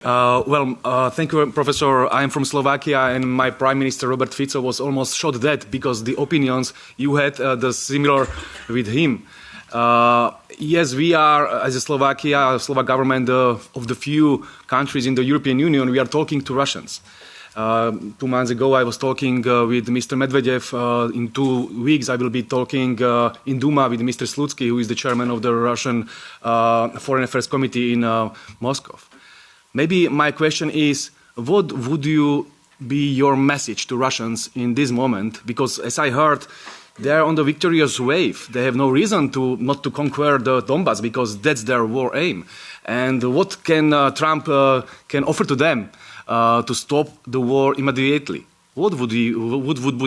Thank you, Professor. I am from Slovakia, and my Prime Minister Robert Fico was almost shot dead because the opinions you had the similar with him. Yes, we are, as a Slovak government, of the few countries in the European Union, we are talking to Russians. 2 months ago, I was talking with Mr. Medvedev. In 2 weeks, I will be talking in Duma with Mr. Slutsky, who is the chairman of the Russian Foreign Affairs Committee in Moscow. Maybe my question is, what would be your message to Russians in this moment? Because as I heard, they are on the victorious wave. They have no reason not to conquer the Donbass because that's their war aim. And what can Trump can offer to them to stop the war immediately? What would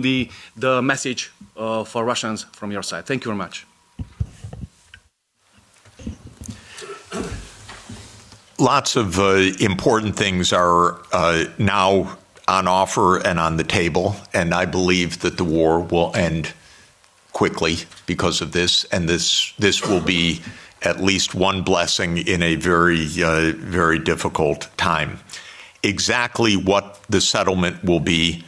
be the message for Russians from your side? Thank you very much. Lots of important things are now on offer and on the table, and I believe that the war will end quickly because of this, and this will be at least one blessing in a very, very difficult time. Exactly what the settlement will be,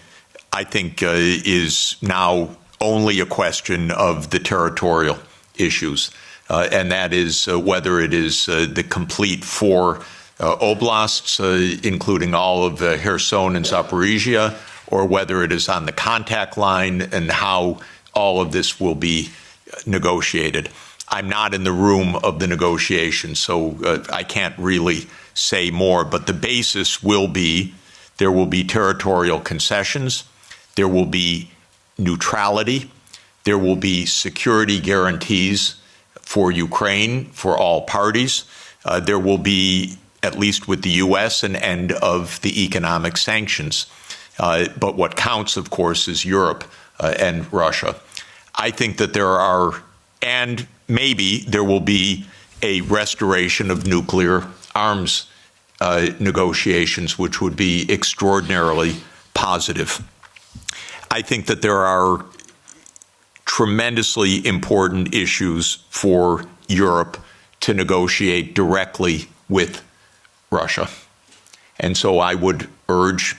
I think, is now only a question of the territorial issues. And that is whether it is the complete 4 oblasts, including all of Kherson and Zaporizhia, or whether it is on the contact line and how all of this will be negotiated. I'm not in the room of the negotiations, so I can't really say more, but the basis will be there will be territorial concessions, there will be neutrality, there will be security guarantees for Ukraine, for all parties. There will be, at least with the U.S., an end of the economic sanctions. But what counts, of course, is Europe and Russia. I think that there are, and maybe there will be a restoration of nuclear arms negotiations, which would be extraordinarily positive. I think that there are tremendously important issues for Europe to negotiate directly with Russia. And so I would urge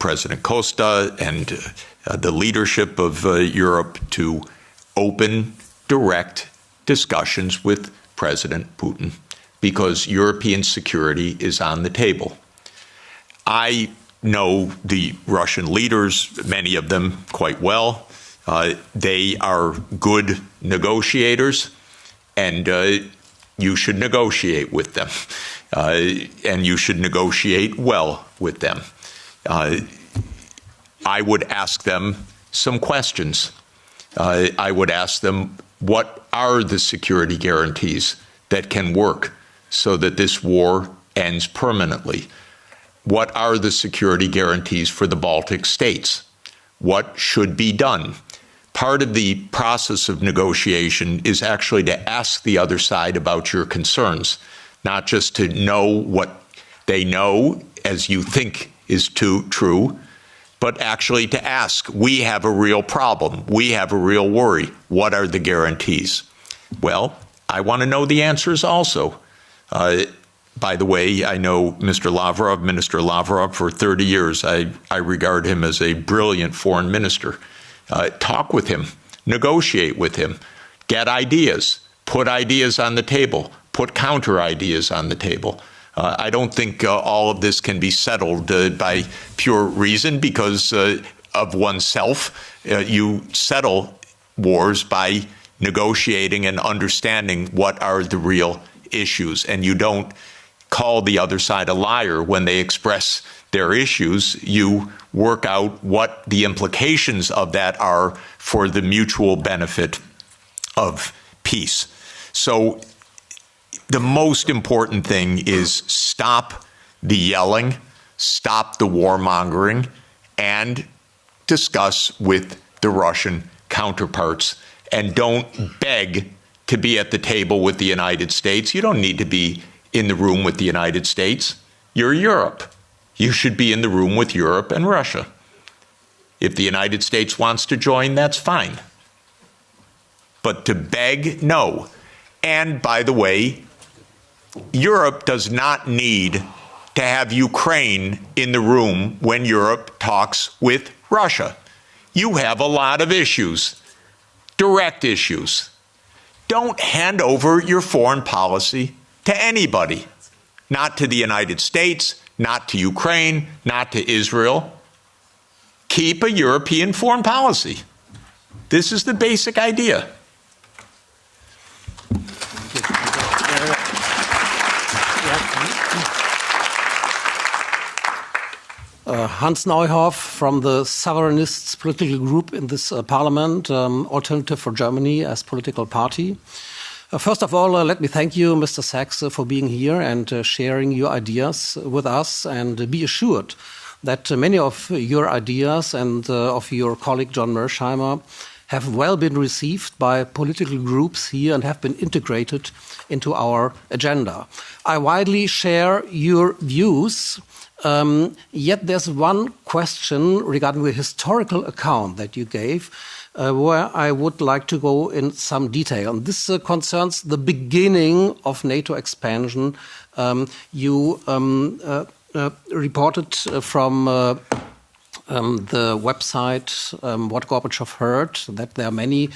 President Costa and the leadership of Europe to open direct discussions with President Putin, because European security is on the table. I know the Russian leaders, many of them quite well. They are good negotiators, and you should negotiate with them, and you should negotiate well with them. I would ask them some questions. I would ask them, what are the security guarantees that can work so that this war ends permanently? What are the security guarantees for the Baltic states? What should be done? Part of the process of negotiation is actually to ask the other side about your concerns, not just to know what they know as you think is true, but actually to ask, we have a real problem, we have a real worry, what are the guarantees? Well, I want to know the answers also. By the way, I know Minister Lavrov, for 30 years. I regard him as a brilliant foreign minister. Talk with him, negotiate with him, get ideas, put ideas on the table, put counter ideas on the table. I don't think all of this can be settled by pure reason because of oneself. You settle wars by negotiating and understanding what are the real issues, and you don't call the other side a liar when they express their issues. You work out what the implications of that are for the mutual benefit of peace. So the most important thing is stop the yelling, stop the warmongering, and discuss with the Russian counterparts. And don't beg to be at the table with the United States. You don't need to be in the room with the United States. You're Europe. You should be in the room with Europe and Russia. If the United States wants to join, that's fine. But to beg, no. And by the way, Europe does not need to have Ukraine in the room when Europe talks with Russia. You have a lot of issues, direct issues. Don't hand over your foreign policy to anybody, not to the United States, not to Ukraine, not to Israel. Keep a European foreign policy. This is the basic idea. Hans Neuhoff from the Sovereignists political group in this parliament, Alternative for Germany as political party. First of all, let me thank you, Mr. Sachs, for being here and sharing your ideas with us, and be assured that many of your ideas and of your colleague John Mersheimer have well been received by political groups here and have been integrated into our agenda. I widely share your views. Yet there's one question regarding the historical account that you gave where I would like to go in some detail. And this concerns the beginning of NATO expansion. You reported from the website What Gorbachev Heard that there are many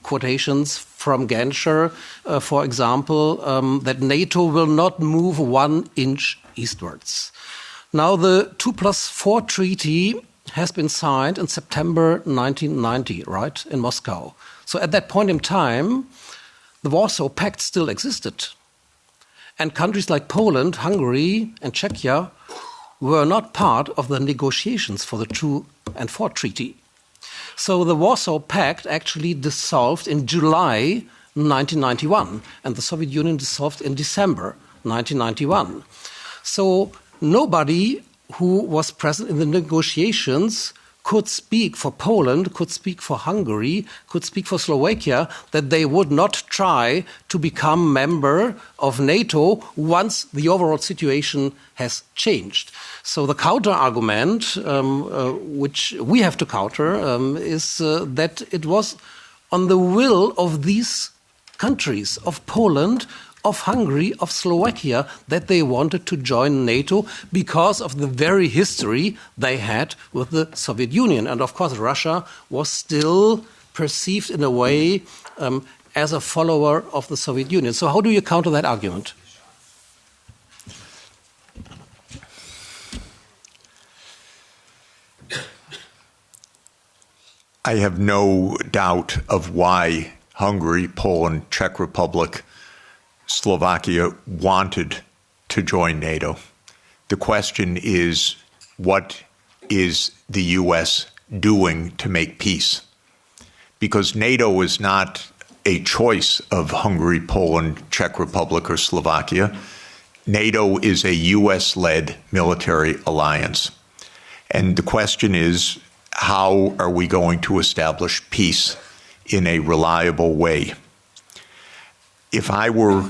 quotations from Genscher, for example, that NATO will not move 1 inch eastwards. Now, the 2+4 treaty has been signed in September 1990, right, in Moscow. So at that point in time, the Warsaw Pact still existed. And countries like Poland, Hungary, and Czechia were not part of the negotiations for the 2 and 4 treaty. So the Warsaw Pact actually dissolved in July 1991, and the Soviet Union dissolved in December 1991. So nobody who was present in the negotiations could speak for Poland, could speak for Hungary, could speak for Slovakia, that they would not try to become member of NATO once the overall situation has changed. So the counter-argument, which we have to counter, is that it was on the will of these countries, of Poland, of Hungary, of Slovakia, that they wanted to join NATO because of the very history they had with the Soviet Union. And of course, Russia was still perceived in a way as a follower of the Soviet Union. So how do you counter that argument? I have no doubt of why Hungary, Poland, Czech Republic, Slovakia wanted to join NATO. The question is, what is the U.S. doing to make peace? Because NATO is not a choice of Hungary, Poland, Czech Republic, or Slovakia. NATO is a U.S.-led military alliance. And the question is, how are we going to establish peace in a reliable way? If I were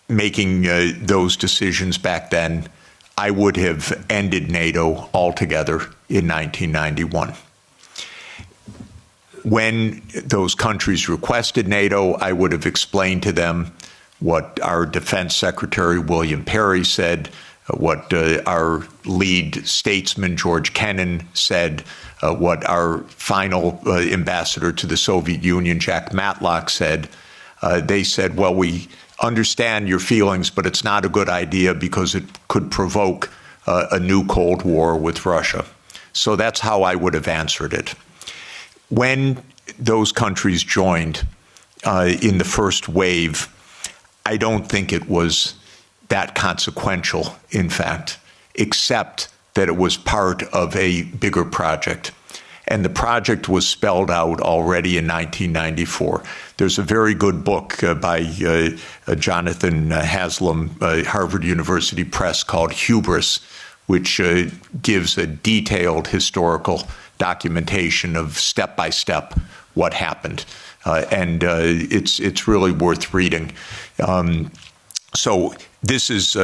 making those decisions back then, I would have ended NATO altogether in 1991. When those countries requested NATO, I would have explained to them what our Defense Secretary William Perry said, what our lead statesman George Kennan said, what our final ambassador to the Soviet Union, Jack Matlock, said. They said, well, we understand your feelings, but it's not a good idea because it could provoke a new Cold War with Russia. So that's how I would have answered it. When those countries joined in the first wave, I don't think it was that consequential, in fact, except that it was part of a bigger project. And the project was spelled out already in 1994. There's a very good book by Jonathan Haslam, Harvard University Press, called Hubris, which gives a detailed historical documentation of step-by-step what happened. And it's really worth reading. So this is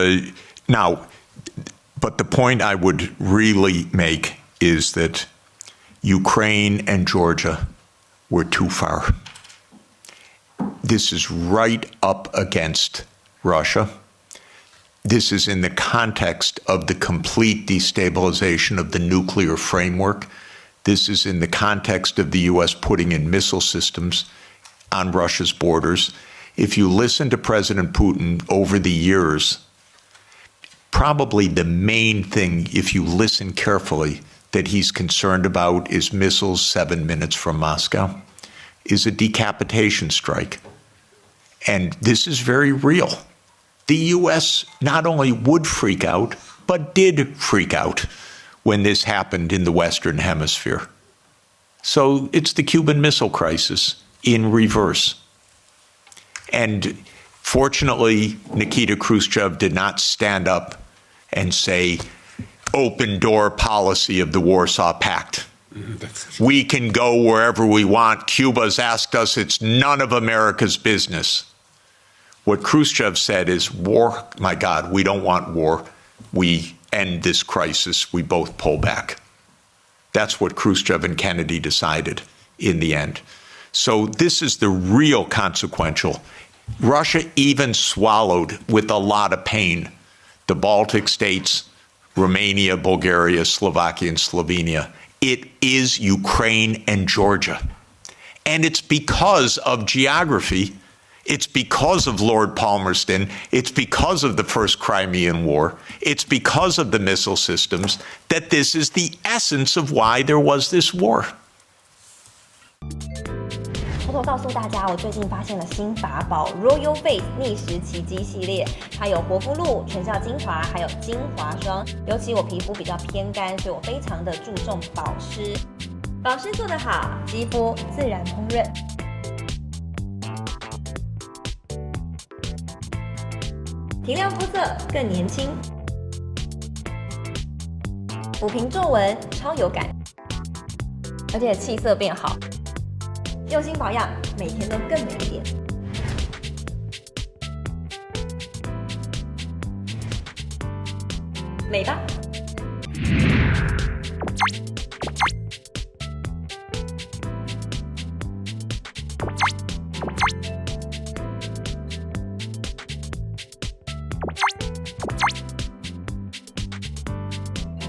now, but the point I would really make is that Ukraine and Georgia were too far. This is right up against Russia. This is in the context of the complete destabilization of the nuclear framework. This is in the context of the U.S. putting in missile systems on Russia's borders. If you listen to President Putin over the years, probably the main thing, if you listen carefully, that he's concerned about is missiles 7 minutes from Moscow, is a decapitation strike. And this is very real. The U.S. not only would freak out, but did freak out when this happened in the Western Hemisphere. So it's the Cuban Missile Crisis in reverse. And fortunately, Nikita Khrushchev did not stand up and say, open door policy of the Warsaw Pact. We can go wherever we want. Cuba's asked us, it's none of America's business. What Khrushchev said is, war, my God, we don't want war. We end this crisis. We both pull back. That's what Khrushchev and Kennedy decided in the end. So this is the real consequential. Russia even swallowed with a lot of pain the Baltic states, Romania, Bulgaria, Slovakia, and Slovenia. It is Ukraine and Georgia. And it's because of geography. It's because of Lord Palmerston. It's because of the First Crimean War. It's because of the missile systems that this is the essence of why there was this war. 偷偷告诉大家，我最近发现了新法宝 Royal Face 逆时奇迹系列，它有活肤露、全效精华，还有精华霜。尤其我皮肤比较偏干，所以我非常的注重保湿。保湿做得好，肌肤自然烹润。提亮肤色更年轻，抚平皱纹超有感，而且气色变好。用心保养，每天都更美一点。美吧。